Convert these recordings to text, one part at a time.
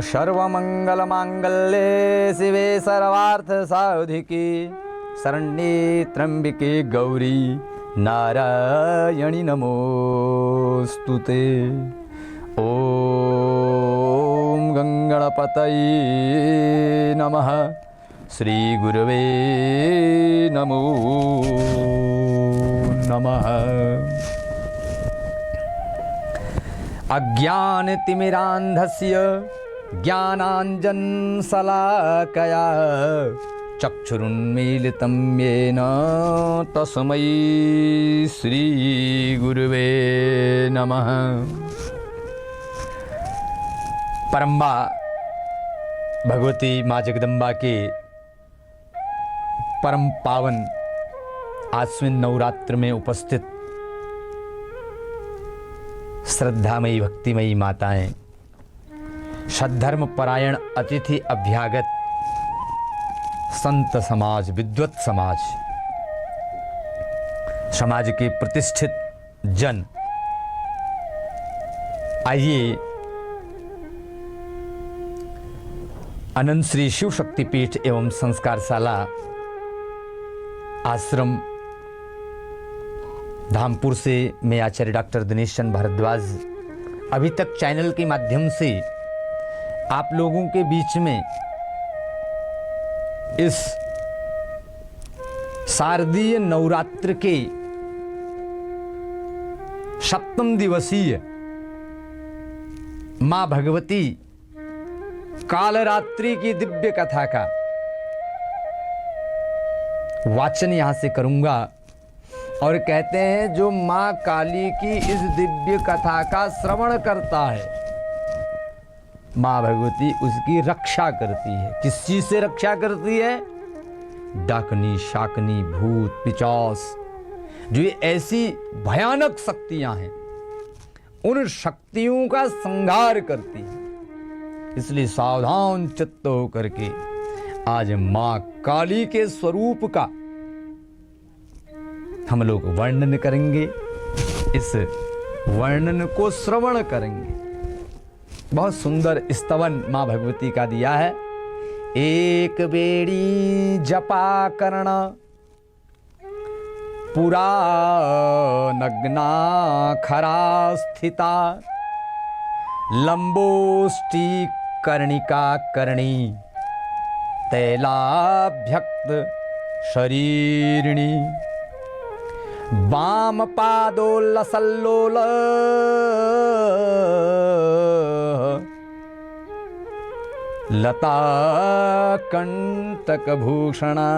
सर्वमंगलमांगल्ये शिवे सर्वार्थसाधिके शरण्ये त्र्यंबिके गौरी नारायणि नमोस्तुते। ओम गंगणपतये नमः। श्री गुरवे नमो नमः। अज्ञानतिमिरान्धस्य ज्ञानाञ्जनशलाकया चक्षुरुन्मीलितं येन तस्मै श्रीगुरुवे नमः। परम्बा भगवती माँ जगदम्बा के परम पावन आश्विन नवरात्र में उपस्थित श्रद्धामयी भक्तिमयी माताएं, सद्धर्म परायण अतिथि अभ्यागत संत समाज, विद्वत समाज, समाज के प्रतिष्ठित जन, आइए अनंत श्री शिव शक्तिपीठ एवं संस्कारशाला आश्रम धामपुर से मैं आचार्य डॉक्टर दिनेश चंद्र भारद्वाज अभी तक चैनल के माध्यम से आप लोगों के बीच में इस शारदीय नवरात्र के सप्तम दिवसीय मां भगवती कालरात्रि की दिव्य कथा का वाचन यहां से करूंगा। और कहते हैं जो मां काली की इस दिव्य कथा का श्रवण करता है, मां भगवती उसकी रक्षा करती है। किस चीज से रक्षा करती है? डाकनी, शाकनी, भूत, पिचास, जो ये ऐसी भयानक शक्तियां हैं, उन शक्तियों का संहार करती है। इसलिए सावधान चित्त होकर के आज मां काली के स्वरूप का हम लोग वर्णन करेंगे, इस वर्णन को श्रवण करेंगे। बहुत सुंदर स्तवन मां भगवती का दिया है। एक बेड़ी जपा करण पुरा नग्ना खरा स्थिता लंबोष्टि कर्णिका कर्णी तैलाभ्यक्त शरीरिणी वाम पादोल्लसल्लोल लता कंटक भूषणा।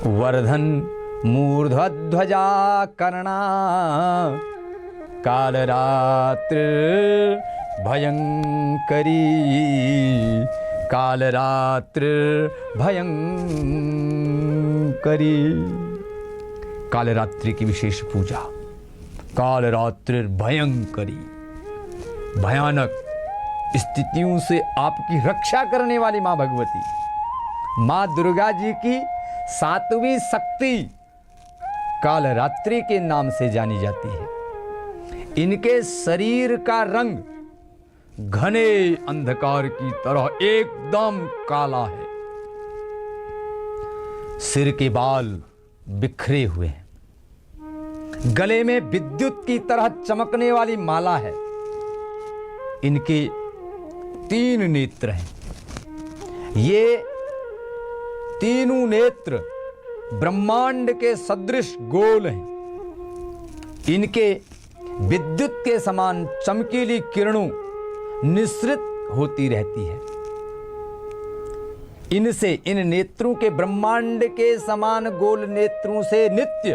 वर्धन मूर्ध्वध्वजा कर्णा कालरात्र भयंकरी कालरात्र भयंकरी। कालरात्रि की विशेष पूजा। कालरात्रि भयंकरी, भयानक स्थितियों से आपकी रक्षा करने वाली मां भगवती, मां दुर्गा जी की सातवीं शक्ति कालरात्रि के नाम से जानी जाती है। इनके शरीर का रंग घने अंधकार की तरह एकदम काला है। सिर के बाल बिखरे हुए हैं। गले में विद्युत की तरह चमकने वाली माला है। इनके 3 नेत्र हैं। ये तीनों नेत्र ब्रह्मांड के सदृश गोल हैं। इनके विद्युत के समान चमकीली किरणों निसृत होती रहती है। इनसे, इन नेत्रों के, ब्रह्मांड के समान गोल नेत्रों से नित्य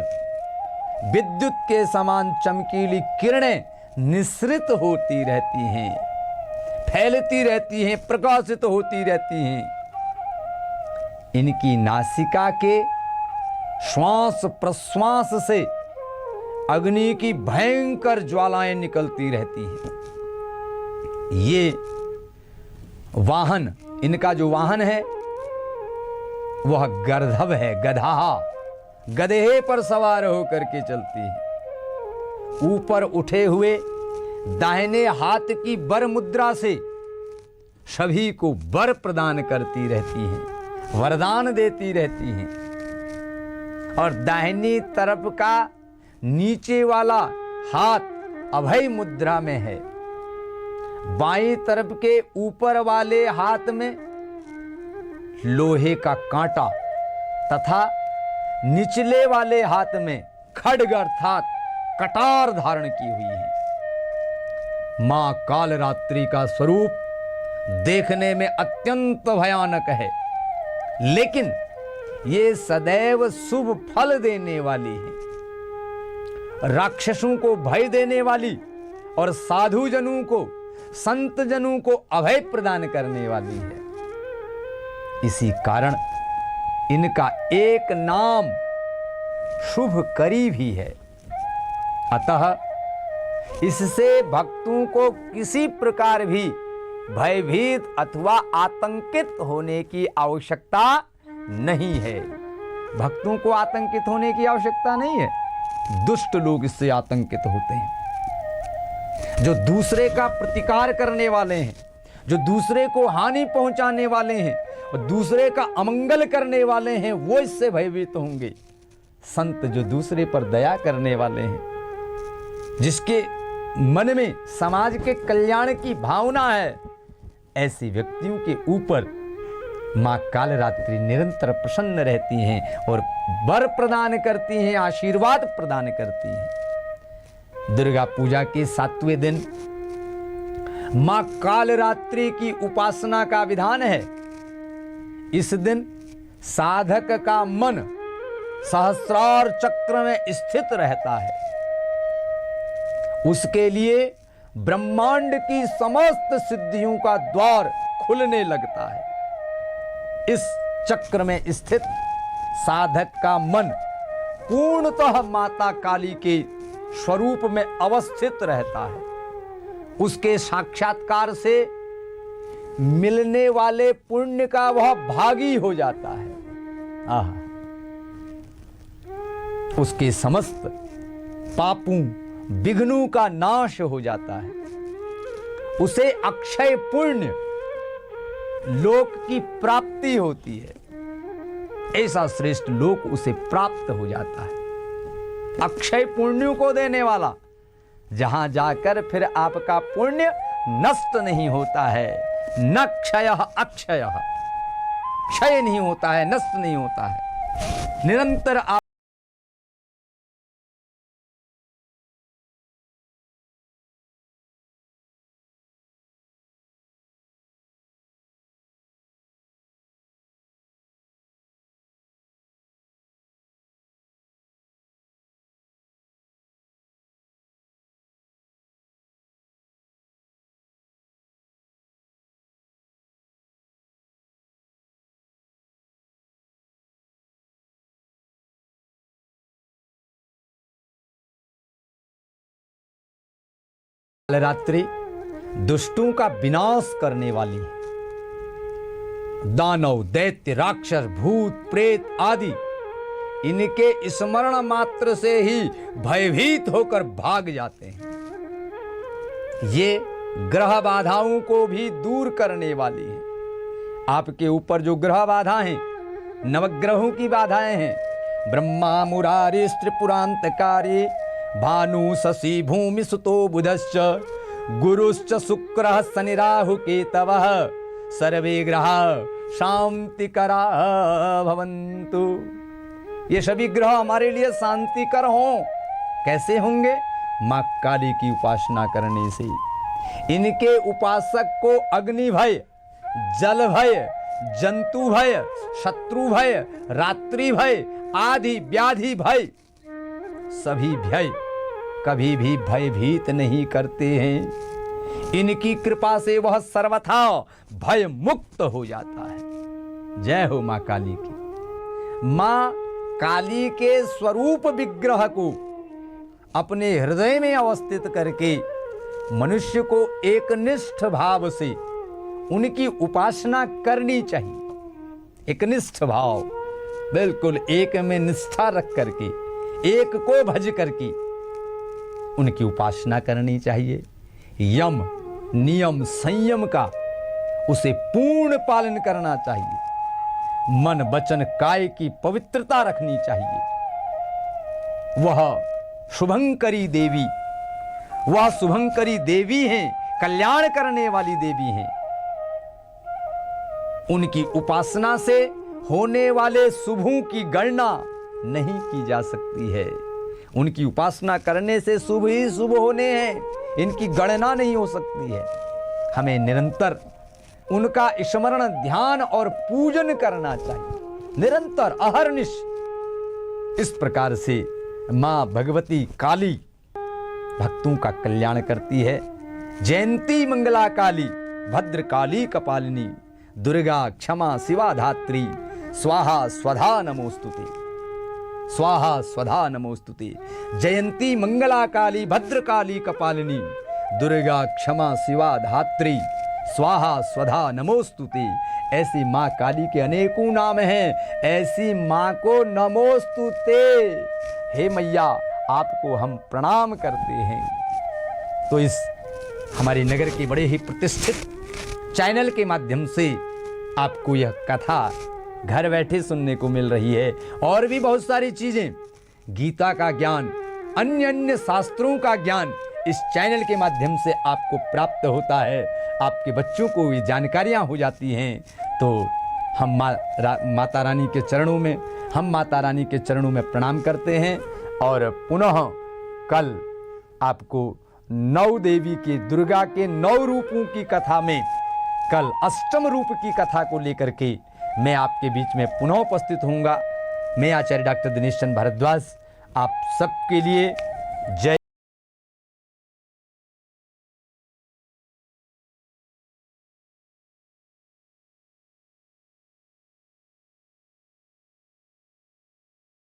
विद्युत के समान चमकीली किरणें निसृत होती रहती हैं, फैलती रहती हैं, प्रकाशित होती रहती हैं। इनकी नासिका के श्वास प्रश्वास से अग्नि की भयंकर ज्वालाएं निकलती रहती हैं। ये वाहन, इनका जो वाहन है वह गर्दभ है, गधा, गधे पर सवार होकर के चलती है। ऊपर उठे हुए दाहिने हाथ की वर मुद्रा से सभी को वर प्रदान करती रहती हैं, वरदान देती रहती हैं। और दाहिनी तरफ का नीचे वाला हाथ अभय मुद्रा में है। बाईं तरफ के ऊपर वाले हाथ में लोहे का कांटा तथा निचले वाले हाथ में खड्ग अर्थात कटार धारण की हुई है। मां कालरात्रि का स्वरूप देखने में अत्यंत भयानक है, लेकिन ये सदैव शुभ फल देने वाली है। राक्षसों को भय देने वाली और साधु जनों को, संत जनों को अभय प्रदान करने वाली है। इसी कारण इनका एक नाम शुभकरी भी है। अतः इससे भक्तों को किसी प्रकार भी भयभीत अथवा आतंकित होने की आवश्यकता नहीं है। भक्तों को आतंकित होने की आवश्यकता नहीं है। दुष्ट लोग इससे आतंकित होते हैं। जो दूसरे का प्रतिकार करने वाले हैं, जो दूसरे को हानि पहुंचाने वाले हैं और दूसरे का अमंगल करने वाले हैं, वो इससे भयभीत होंगे। संत जो दूसरे पर दया करने वाले हैं, जिसके मन में समाज के कल्याण की भावना है, ऐसे व्यक्तियों के ऊपर मां कालरात्रि निरंतर प्रसन्न रहती हैं और वर प्रदान करती हैं, आशीर्वाद प्रदान करती हैं। दुर्गा पूजा के 7वें दिन मां कालरात्रि की उपासना का विधान है। इस दिन साधक का मन सहस्रार चक्र में स्थित रहता है। उसके लिए ब्रह्मांड की समस्त सिद्धियों का द्वार खुलने लगता है। इस चक्र में स्थित साधक का मन पूर्णतः माता काली के स्वरूप में अवस्थित रहता है। उसके साक्षात्कार से मिलने वाले पुण्य का वह भागी हो जाता है। उसके समस्त पापों विघ्नों का नाश हो जाता है। उसे अक्षय पुण्य लोक की प्राप्ति होती है। ऐसा श्रेष्ठ लोक उसे प्राप्त हो जाता है, अक्षय पुण्यों को देने वाला, जहां जाकर फिर आपका पुण्य नष्ट नहीं होता है। न क्षयः अक्षयः, क्षय नहीं होता है, नष्ट नहीं होता है, निरंतर आप रात्रि दुष्टों का विनाश करने वाली है। दानव, दैत्य, राक्षस, भूत, प्रेत आदि इनके स्मरण मात्र से ही भयभीत होकर भाग जाते हैं। ये ग्रह बाधाओं को भी दूर करने वाली है। आपके ऊपर जो ग्रह बाधा हैं, नवग्रहों की बाधाएं हैं, ब्रह्मा मुरारी त्रिपुरांतकारी भानु शशि भूमि सुतो बुधश्च गुरुश्च शुक्रः शनि राहु केतवः सर्वे ग्रह शांतिकरा भवन्तु। ये सभी ग्रह हमारे लिए शांतिकर हों। कैसे होंगे? मां काली की उपासना करने से। इनके उपासक को अग्नि भय, जल भय, जंतु भय, शत्रु भय, रात्रि भय आदि व्याधि भय, सभी भय कभी भी भयभीत नहीं करते हैं। इनकी कृपा से वह सर्वथा भय मुक्त हो जाता है। जय हो मां काली की। मां काली के स्वरूप विग्रह को अपने हृदय में अवस्थित करके मनुष्य को एकनिष्ठ भाव से उनकी उपासना करनी चाहिए। एकनिष्ठ भाव, बिल्कुल एक में निष्ठा रख करके, एक को भज करके उनकी उपासना करनी चाहिए। यम, नियम, संयम का उसे पूर्ण पालन करना चाहिए। मन, वचन, काय की पवित्रता रखनी चाहिए। वह शुभंकरी देवी, वह शुभंकरी देवी हैं, कल्याण करने वाली देवी हैं। उनकी उपासना से होने वाले शुभों की गणना नहीं की जा सकती है। उनकी उपासना करने से शुभ ही शुभ होने हैं, इनकी गणना नहीं हो सकती है। हमें निरंतर उनका स्मरण, ध्यान और पूजन करना चाहिए, निरंतर अहर्निश। इस प्रकार से मां भगवती काली भक्तों का कल्याण करती है। जयंती मंगला काली, भद्र काली कपालिनी, दुर्गा क्षमा शिवा धात्री, स्वाहा स्वधा नमोस्तुते, स्वाहा स्वधा नमोस्तुते। जयंती मंगला काली, भद्र काली कपालिनी, दुर्गा क्षमा शिवा धात्री, स्वाहा स्वधा नमोस्तुते। ऐसी मां काली के अनेकों नाम हैं। ऐसी मां को नमोस्तुते। हे मैया, आपको हम प्रणाम करते हैं। तो इस हमारे नगर के बड़े ही प्रतिष्ठित चैनल के माध्यम से आपको यह कथा घर बैठे सुनने को मिल रही है। और भी बहुत सारी चीजें, गीता का ज्ञान, अन्य अन्य शास्त्रों का ज्ञान इस चैनल के माध्यम से आपको प्राप्त होता है। आपके बच्चों को ये जानकारियां हो जाती हैं। तो हम माता रानी के चरणों में प्रणाम करते हैं। और पुनः कल आपको 9 देवी के, दुर्गा के 9 रूपों की कथा में कल अष्टम रूप की कथा को लेकर के मैं आपके बीच में पुनः उपस्थित होऊंगा। मैं आचार्य डॉक्टर दिनेश चंद्र भारद्वाज आप सबके लिए जय